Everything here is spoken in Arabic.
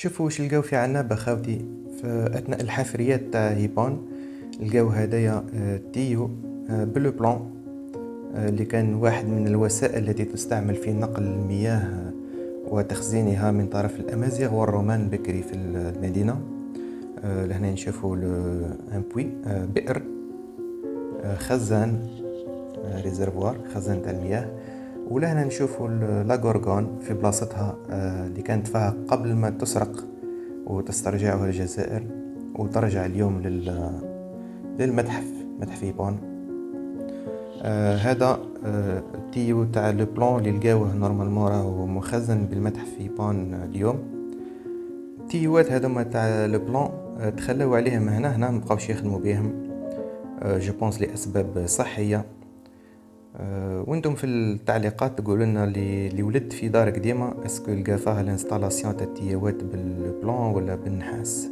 شوفوا واش لقاو في عنابة خاوتي في اثناء الحفريات تاع هيبان. لقاو هدايا تيو بلو بلان، اللي كان واحد من الوسائل التي تستعمل في نقل المياه وتخزينها من طرف الأمازيغ والرومان بكري في المدينة. لهنا نشوفوا ان بوي، بئر، خزان، ريزرفوار، خزان تاع المياه. ولهنا نشوفوا لاغورغون في بلاصتها، اللي كانت فيها قبل ما تسرق وتسترجعها الجزائر وترجع اليوم للمتحف، متحف يابان. هذا التيو تاع لو بلان اللي لقاوه نورمالمون راهو مخزن بالمتحف يابان اليوم. التيوات هذوما تاع لو بلان تخلوا عليهم هنا مبقاوش يخدموا بهم، جو بونس لاسباب صحيه. وانتم في التعليقات تقولوا لنا اللي ولد في دار قديمه اسكو لقى فيها الانستالاسيون تاع التيوات بالبلان ولا بالنحاس.